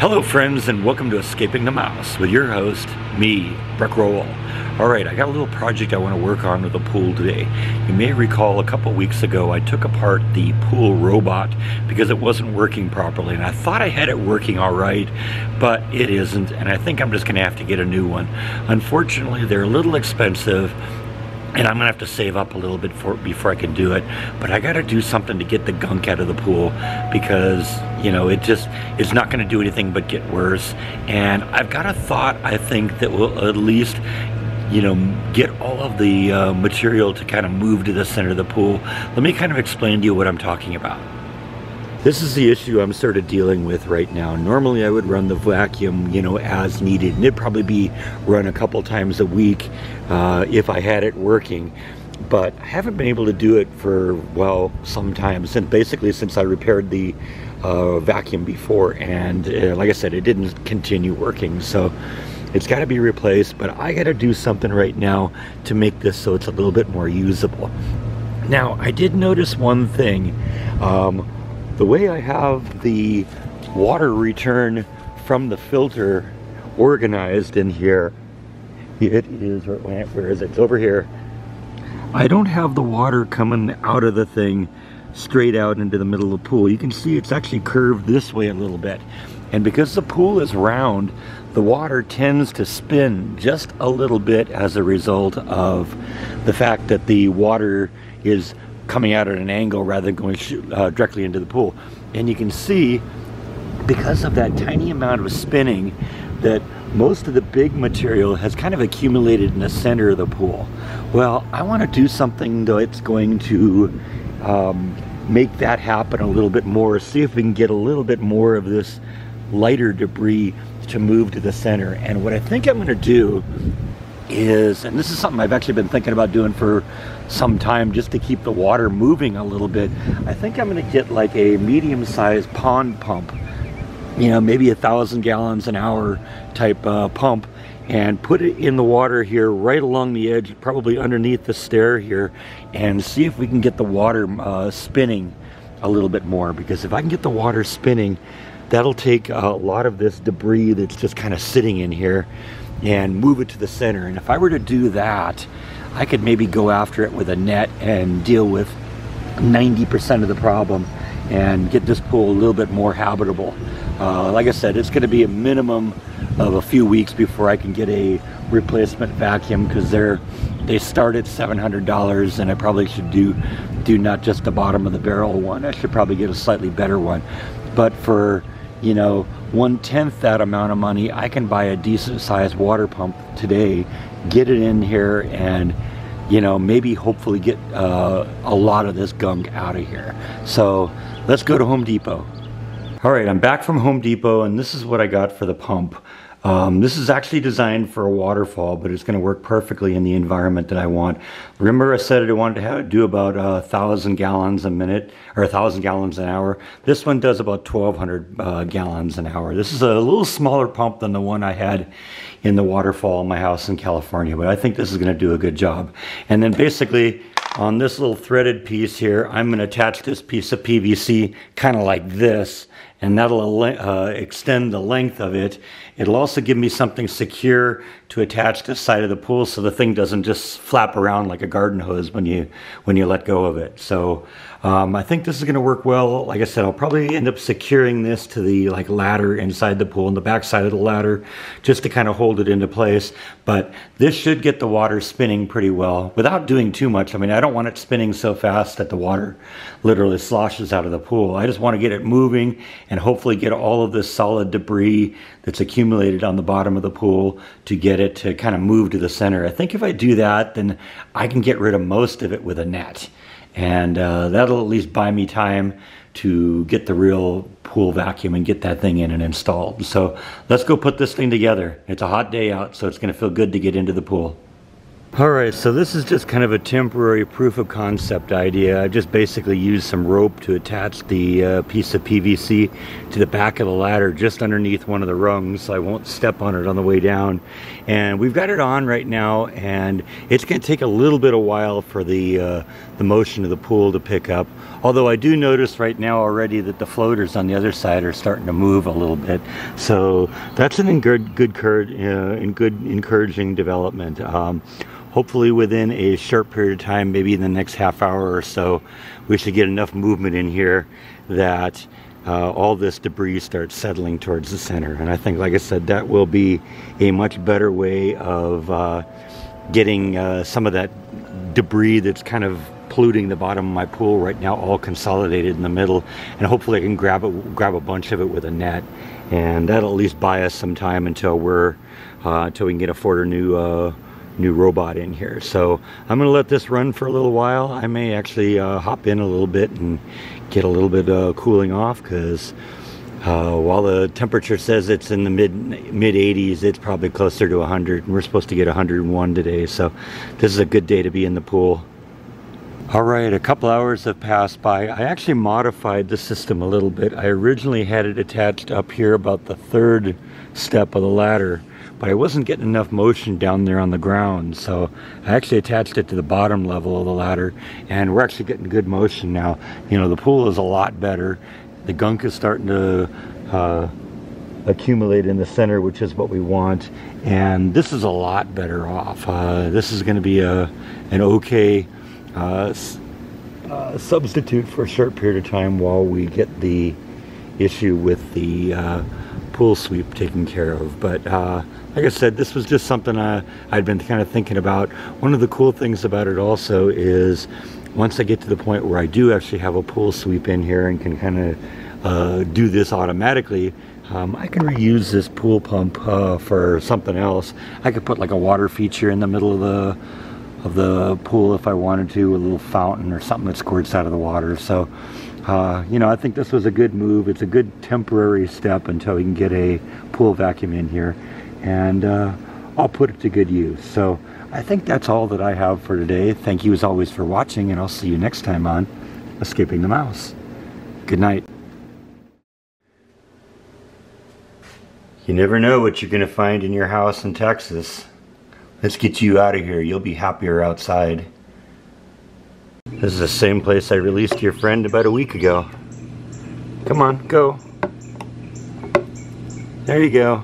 Hello friends, and welcome to Escaping the Mouse with your host, me, Breck Rowell. Alright, I got a little project I want to work on with the pool today. You may recall a couple weeks ago I took apart the pool robot because it wasn't working properly, and I thought I had it working alright, but it isn't, and I think I'm just going to have to get a new one. Unfortunately, they're a little expensive, and I'm gonna have to save up a little bit before I can do it. But I gotta do something to get the gunk out of the pool because, you know, it's not gonna do anything but get worse. And I've got a thought, I think, that will at least, you know, get all of the material to kind of move to the center of the pool. Let me kind of explain to you what I'm talking about. This is the issue I'm sort of dealing with right now. Normally I would run the vacuum, you know, as needed, and it'd probably be run a couple times a week if I had it working. But I haven't been able to do it for, well, some time, since I repaired the vacuum before, and like I said, it didn't continue working, so it's got to be replaced. But I got to do something right now to make this so it's a little bit more usable. Now, I did notice one thing. The way I have the water return from the filter organized in here, it is, where is it? It's over here. I don't have the water coming out of the thing straight out into the middle of the pool. You can see it's actually curved this way a little bit. And because the pool is round, the water tends to spin just a little bit as a result of the fact that the water is coming out at an angle rather than going directly into the pool. And you can see, because of that tiny amount of spinning, that most of the big material has kind of accumulated in the center of the pool. Well, I want to do something that's going to make that happen a little bit more, see if we can get a little bit more of this lighter debris to move to the center. And what I think I'm going to do is, and this is something I've actually been thinking about doing for some time just to keep the water moving a little bit, I think I'm going to get like a medium-sized pond pump, you know, maybe 1,000 gallons an hour type pump, and put it in the water here right along the edge, probably underneath the stair here, and see if we can get the water spinning a little bit more. Because if I can get the water spinning, that'll take a lot of this debris that's just kind of sitting in here and move it to the center. And if I were to do that, I could maybe go after it with a net and deal with 90% of the problem and get this pool a little bit more habitable. Like I said, it's going to be a minimum of a few weeks before I can get a replacement vacuum, because they start at $700, and I probably should do not just the bottom of the barrel one. I should probably get a slightly better one. But for, you know, 1/10 that amount of money, I can buy a decent sized water pump today, get it in here, and, you know, maybe hopefully get a lot of this gunk out of here. So let's go to Home Depot. All right, I'm back from Home Depot, and this is what I got for the pump. This is actually designed for a waterfall, but it's going to work perfectly in the environment that I want. Remember I said I wanted to do about 1,000 gallons a minute, or 1,000 gallons an hour. This one does about 1,200 gallons an hour. This is a little smaller pump than the one I had in the waterfall in my house in California, but I think this is going to do a good job. And then basically, on this little threaded piece here, I'm going to attach this piece of PVC kind of like this, and that'll extend the length of it. It'll also give me something secure to attach to the side of the pool so the thing doesn't just flap around like a garden hose when you let go of it. So I think this is going to work well. Like I said, I'll probably end up securing this to the ladder inside the pool, and the back side of the ladder, just to kind of hold it into place. But this should get the water spinning pretty well without doing too much. I mean, I don't want it spinning so fast that the water literally sloshes out of the pool. I just want to get it moving and hopefully get all of this solid debris that's accumulated on the bottom of the pool to get it to kind of move to the center. I think if I do that, then I can get rid of most of it with a net. And that'll at least buy me time to get the real pool vacuum and get that thing in and installed. So let's go put this thing together. It's a hot day out, so it's going to feel good to get into the pool. Alright, so this is just kind of a temporary proof of concept idea. I've just basically used some rope to attach the piece of PVC to the back of the ladder just underneath one of the rungs so I won't step on it on the way down. And we've got it on right now, and it's going to take a little bit of while for the the motion of the pool to pick up. Although I do notice right now already that the floaters on the other side are starting to move a little bit. So that's an encouraging development. Hopefully within a short period of time, maybe in the next half hour or so, we should get enough movement in here that all this debris starts settling towards the center. And I think, like I said, that will be a much better way of getting some of that debris that's kind of polluting the bottom of my pool right now all consolidated in the middle, and hopefully I can grab a bunch of it with a net, and that'll at least buy us some time until we can afford a new robot in here. So I'm gonna let this run for a little while. I may actually hop in a little bit and get a little bit cooling off, because while the temperature says it's in the mid 80s, it's probably closer to 100, and we're supposed to get 101 today, so this is a good day to be in the pool. All right, a couple hours have passed by. I actually modified the system a little bit. I originally had it attached up here about the third step of the ladder, but I wasn't getting enough motion down there on the ground, so I actually attached it to the bottom level of the ladder, and we're actually getting good motion now. You know, the pool is a lot better. The gunk is starting to accumulate in the center, which is what we want, and this is a lot better off. This is going to be an okay substitute for a short period of time while we get the issue with the pool sweep taken care of. But like I said, this was just something I'd been kind of thinking about. One of the cool things about it also is once I get to the point where I do actually have a pool sweep in here and can kind of do this automatically, I can reuse this pool pump for something else. I could put like a water feature in the middle of the pool if I wanted to, a little fountain or something that squirts out of the water. So you know, I think this was a good move. It's a good temporary step until we can get a pool vacuum in here, and I'll put it to good use. So I think that's all that I have for today. Thank you as always for watching, and I'll see you next time on Escaping the Mouse. Good night. You never know what you're going to find in your house in Texas. Let's get you out of here. You'll be happier outside. This is the same place I released your friend about a week ago. Come on, go. There you go.